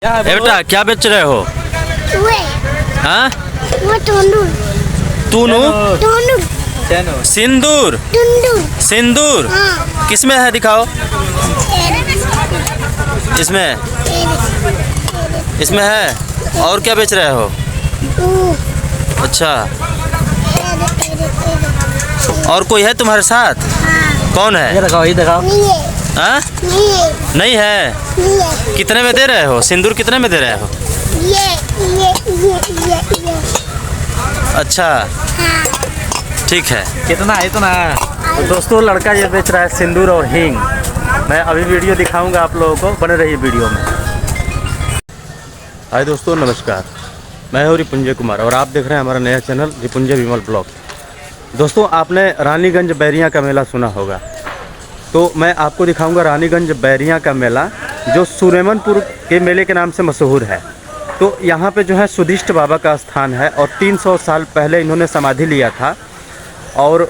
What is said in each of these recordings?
बेटा क्या बेच रहे हो? हाँ? तूनू सिंदूर सिंदूर किसमें है दिखाओ। इसमें इसमें है। और क्या बेच रहे हो? अच्छा, और कोई है तुम्हारे साथ? कौन है? ये दिखाओ। हाँ? नहीं है। कितने में दे रहे हो? सिंदूर कितने में दे रहे हो? अच्छा ठीक है। कितना है इतना? तो दोस्तों लड़का ये बेच रहा है सिंदूर और हींग। मैं अभी वीडियो दिखाऊंगा आप लोगों को, बने रहिए वीडियो में। हाय दोस्तों, नमस्कार। मैं हूँ रिपुंजय कुमार और आप देख रहे हैं हमारा नया चैनल रिपुंजय विमल ब्लॉग। दोस्तों आपने रानीगंज बैरियाँ का मेला सुना होगा, तो मैं आपको दिखाऊंगा रानीगंज बैरियाँ का मेला, जो सुरेमनपुर के मेले के नाम से मशहूर है। तो यहाँ पे जो है सुदिष्ट बाबा का स्थान है और 300 साल पहले इन्होंने समाधि लिया था और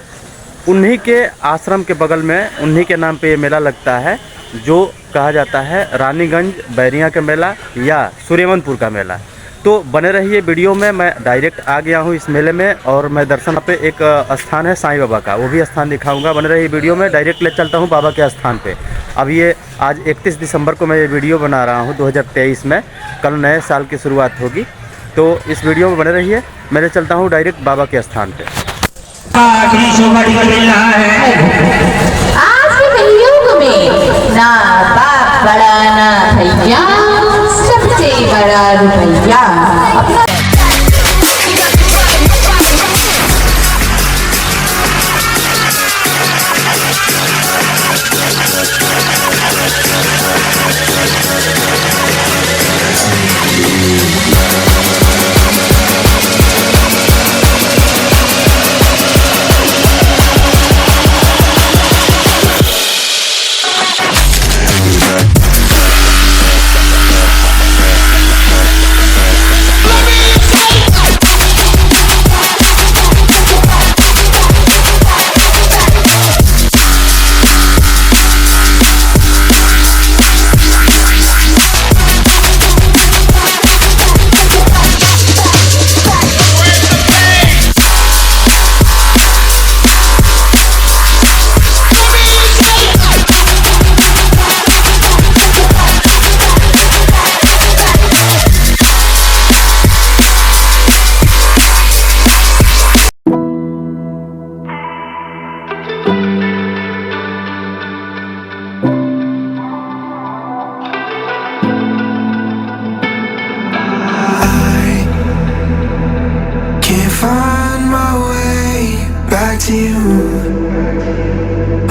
उन्हीं के आश्रम के बगल में उन्हीं के नाम पे ये मेला लगता है, जो कहा जाता है रानीगंज बैरियाँ का मेला या सुरेमनपुर का मेला। तो बने रहिए वीडियो में। मैं डायरेक्ट आ गया हूँ इस मेले में और मैं दर्शन पे एक स्थान है साईं बाबा का, वो भी स्थान दिखाऊंगा। बने रहिए वीडियो में, डायरेक्ट ले चलता हूँ बाबा के स्थान पे। अब ये आज 31 दिसंबर को मैं ये वीडियो बना रहा हूँ 2023 में। कल नए साल की शुरुआत होगी, तो इस वीडियो में बने रहिए। मैं ले चलता हूँ डायरेक्ट बाबा के स्थान पे। आज के कलयुग में ना बाप बड़ा ना भैया, सबसे बड़ा रुपया अपना। Find my way back to you.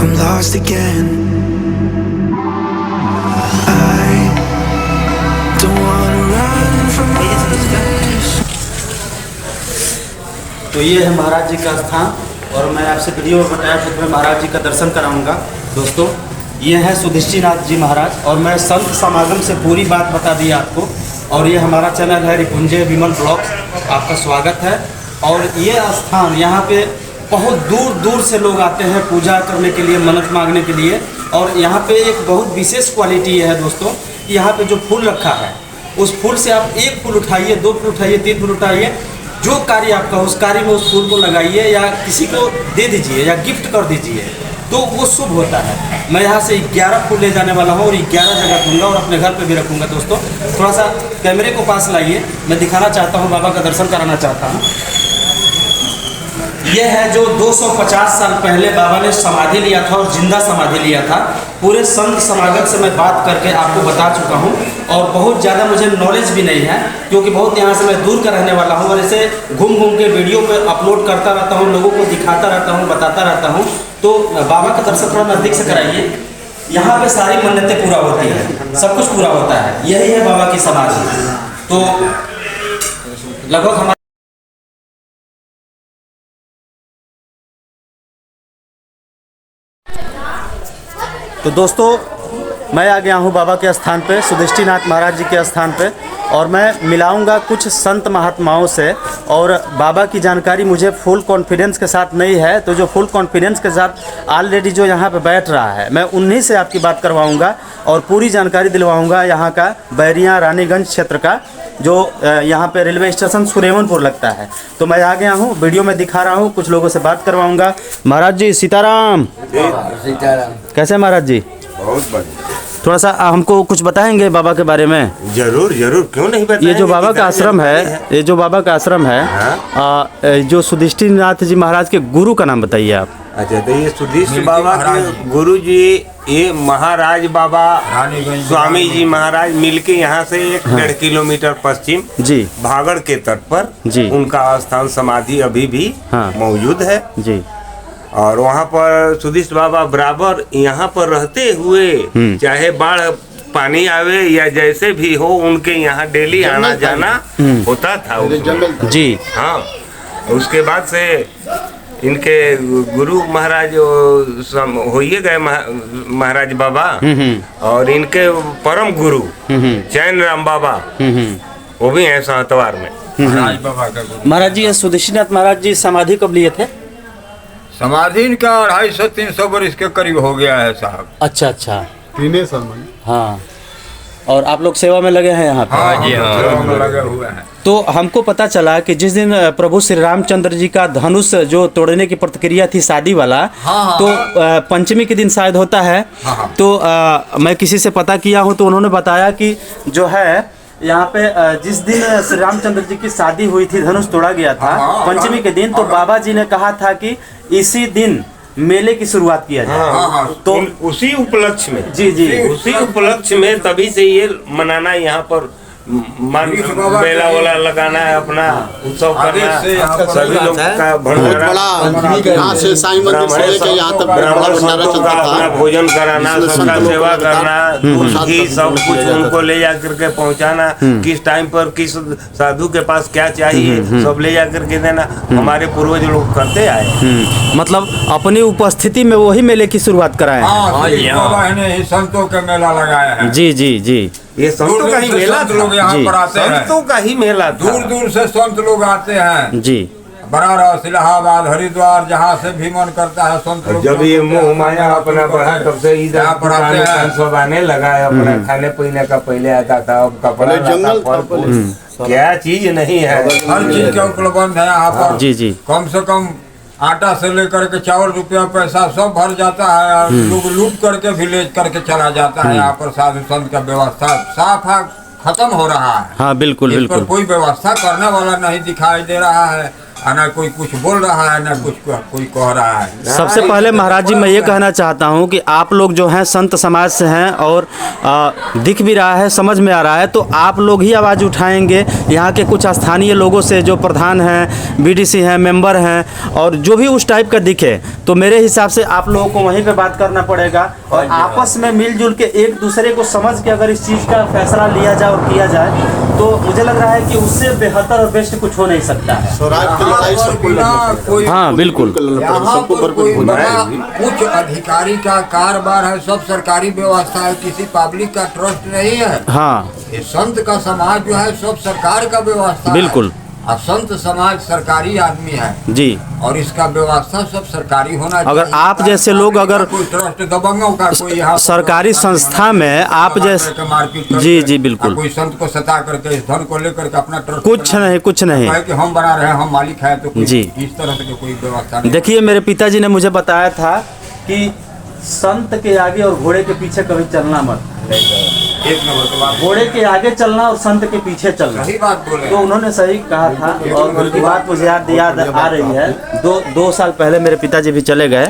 I'm lost again. I don't wanna run from this. तो ये है महाराज जी का स्थान और मैं आपसे वीडियो में बताया था कि मैं महाराज जी का दर्शन कराऊंगा। दोस्तों ये है सुधिष्ठिनाथ जी महाराज और मैं संत समागम से पूरी बात बता दी आपको। और ये हमारा चैनल है रिपुंजय विमल ब्लॉग्स, आपका स्वागत है। और ये स्थान यहाँ पे बहुत दूर दूर से लोग आते हैं पूजा करने के लिए, मन्नत मांगने के लिए। और यहाँ पे एक बहुत विशेष क्वालिटी है दोस्तों, यहाँ पे जो फूल रखा है उस फूल से आप एक फूल उठाइए, दो फूल उठाइए, तीन फूल उठाइए, जो कार्य आपका उस कार्य में उस फूल को लगाइए या किसी को दे दीजिए या गिफ्ट कर दीजिए, तो वो शुभ होता है। मैं यहाँ से 11 फूल ले जाने वाला हूँ और 11 जगह दूंगा और अपने घर पे भी रखूँगा। दोस्तों थोड़ा सा कैमरे को पास लाइए, मैं दिखाना चाहता हूँ, बाबा का दर्शन कराना चाहता हूँ। यह है जो 250 साल पहले बाबा ने समाधि लिया था और जिंदा समाधि लिया था। पूरे संत समागम से मैं बात करके आपको बता चुका हूँ और बहुत ज़्यादा मुझे नॉलेज भी नहीं है, क्योंकि बहुत यहाँ से मैं दूर का रहने वाला हूँ और इसे घूम घूम के वीडियो पे अपलोड करता रहता हूँ, लोगों को दिखाता रहता हूँ, बताता रहता हूँ। तो बाबा का दर्शन थोड़ा नज़दीक से कराइए। यहाँ पे सारी मन्नतें पूरा होती हैं, सब कुछ पूरा होता है। यही है बाबा की समाधि। तो लगभग हमारे तो दोस्तों मैं आ गया हूँ बाबा के स्थान पे, सुधिष्टिनाथ महाराज जी के स्थान पे, और मैं मिलाऊंगा कुछ संत महात्माओं से। और बाबा की जानकारी मुझे फुल कॉन्फिडेंस के साथ नहीं है, तो जो फुल कॉन्फिडेंस के साथ ऑलरेडी जो यहाँ पे बैठ रहा है, मैं उन्हीं से आपकी बात करवाऊंगा और पूरी जानकारी दिलवाऊंगा यहाँ का बैरिया रानीगंज क्षेत्र का, जो यहाँ पे रेलवे स्टेशन सुरेमनपुर लगता है। तो मैं आ गया हूँ, वीडियो में दिखा रहा हूँ, कुछ लोगों से बात करवाऊंगा। महाराज जी सीताराम। सीताराम। कैसे महाराज जी? बहुत बढ़िया। थोड़ा सा हमको कुछ बताएंगे बाबा के बारे में? जरूर जरूर, क्यों नहीं बताएंगे। ये जो बाबा का आश्रम है, ये जो बाबा का आश्रम है, जो सुधिष्टिनाथ जी महाराज के गुरु का नाम बताइए आप। अच्छा, तो ये सुधिष्ट बाबा के गुरु जी, ये महाराज बाबा स्वामी जी महाराज मिलके यहाँ से 1.5 किलोमीटर पश्चिम जी भागड़ के तट पर जी उनका स्थान समाधि अभी भी हाँ। मौजूद है जी। और वहाँ पर सुधिष्ट बाबा बराबर यहाँ पर रहते हुए, चाहे बाढ़ पानी आवे या जैसे भी हो, उनके यहाँ डेली आना जाना होता था उसमें। जी हाँ। उसके बाद से इनके गुरु महाराज होइए गए महाराज बाबा, और इनके परम गुरु चैन राम बाबा वो भी हैं सातवार में। महाराज बाबा का गुरु। महाराज जी, ये सुधिष्टिनाथ महाराज जी समाधि कब लिए थे? समाधि का 250-300 वर्ष के करीब हो गया है साहब। अच्छा अच्छा। 3 साल में। हाँ, और आप लोग सेवा में लगे हैं यहाँ पे? हाँ जी हाँ, लगे हुए हैं। तो हमको पता चला कि जिस दिन प्रभु श्री रामचंद्र जी का धनुष जो तोड़ने की प्रतिक्रिया थी शादी वाला, तो पंचमी के दिन शायद होता है। तो मैं किसी से पता किया हूँ, तो उन्होंने बताया कि जो है यहाँ पे जिस दिन श्री रामचंद्र जी की शादी हुई थी, धनुष तोड़ा गया था पंचमी के दिन, तो बाबा जी ने कहा था कि इसी दिन मेले की शुरुआत किया जाए। तो उसी उपलक्ष्य में, जी जी, उसी उपलक्ष्य में तभी से ये मनाना, यहाँ पर मेला वाला लगाना है, अपना उत्सव करना, सभी लोग का भंडारा, यहाँ से साईं मंदिर से लेके यहाँ तक ब्राह्मण संतों का अपना भोजन कराना, सबका सेवा करना, दूध घी सब कुछ उनको ले जा करके पहुँचाना, किस टाइम पर किस साधु के पास क्या चाहिए सब ले जा करके देना, हमारे पूर्वज लोग करते आए। मतलब अपनी उपस्थिति में वही मेले की शुरुआत कराए। बाबा ने ही संतों का मेला लगाया है। जी जी जी। ये संतों का ही मेला, लोग यहाँ पर आते हैं, संतों का ही मेला, दूर दूर से संत लोग आते हैं जी। बनारस, इलाहाबाद, हरिद्वार, जहाँ से भी मन करता है संत लोग। जब ये मोह माया अपना बढ़ा, तब से इधर सब आने लगा है। अपना खाने पीने का पहले आता था, अब कपड़ा जंगल फल फूल क्या चीज नहीं है, हर चीज का उपलब्ध है यहाँ पर। जी जी। कम से कम आटा से लेकर के चावल, रुपया, पैसा सब भर जाता है। लोग लूट करके भी ले करके चला जाता है। यहाँ पर साधु संत का व्यवस्था साफ खत्म हो रहा है। हाँ बिल्कुल इस पर बिल्कुल। कोई व्यवस्था करने वाला नहीं दिखाई दे रहा है, ना कोई कुछ बोल रहा है, ना कुछ कोई कह रहा है। सबसे पहले महाराज जी मैं ये कहना चाहता हूँ कि आप लोग जो हैं संत समाज से हैं, और दिख भी रहा है, समझ में आ रहा है, तो आप लोग ही आवाज़ उठाएंगे यहाँ के कुछ स्थानीय लोगों से, जो प्रधान हैं, बीडीसी हैं, मेंबर हैं, और जो भी उस टाइप का दिखे, तो मेरे हिसाब से आप लोगों को वहीं पे बात करना पड़ेगा, और आपस में मिलजुल के एक दूसरे को समझ के अगर इस चीज़ का फैसला लिया जाए और किया जाए, तो मुझे लग रहा है कि उससे बेहतर और बेस्ट कुछ हो नहीं सकता है। स्वराज के लड़ाई सबको लड़ना पड़ता हाँ बिल्कुल। यहाँ पर कोई बड़ा उच्च अधिकारी का कारोबार है, सब सरकारी व्यवस्था है, किसी पब्लिक का ट्रस्ट नहीं है। हाँ ये संत का समाज जो है सब सरकार का व्यवस्था बिल्कुल। है। अब संत समाज सरकारी आदमी है जी, और इसका व्यवस्था सब सरकारी होना चाहिए। अगर आप जैसे लोग अगर कोई ट्रस्ट दबंगों का कोई यहाँ सरकारी संस्था में आप जैसे, मारपीट जी जी बिल्कुल, कोई संत को सता करके इस धन को लेकर के अपना ट्रस्ट कुछ नहीं, कुछ नहीं कि हम बना रहे हैं, हम मालिक है, तो जी। इस तरह से कोई व्यवस्था नहीं। देखिए मेरे पिताजी ने मुझे बताया था कि संत के आगे और घोड़े के पीछे कभी चलना मत। एक नंबर के बाद घोड़े के आगे चलना और संत के पीछे चलना। सही बात बोले। तो उन्होंने सही कहा था, और उनकी बात मुझे याद आ रही है। दो साल पहले मेरे पिताजी भी चले गए,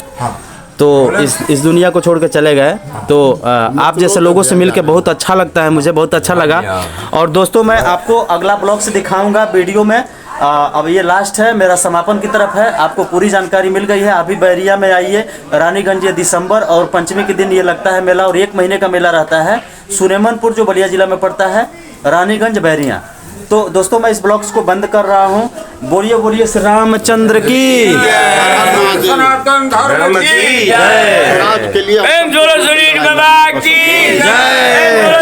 तो इस दुनिया को छोड़ के चले गए। तो आप जैसे लोगों से मिलके बहुत अच्छा लगता है, मुझे बहुत अच्छा लगा। और दोस्तों मैं आपको अगला ब्लॉग से दिखाऊंगा वीडियो में। अब ये लास्ट है, मेरा समापन की तरफ है। आपको पूरी जानकारी मिल गई है। अभी बैरिया में आइए, रानीगंज, ये दिसंबर और पंचमी के दिन ये लगता है मेला, और 1 महीने का मेला रहता है। सुरेमनपुर जो बलिया जिला में पड़ता है, रानीगंज बैरिया। तो दोस्तों मैं इस ब्लॉग्स को बंद कर रहा हूँ। बोलिए बोलिए श्री रामचंद्र की सनातन धर्म की की जय। राज के लिए बाबा की जय।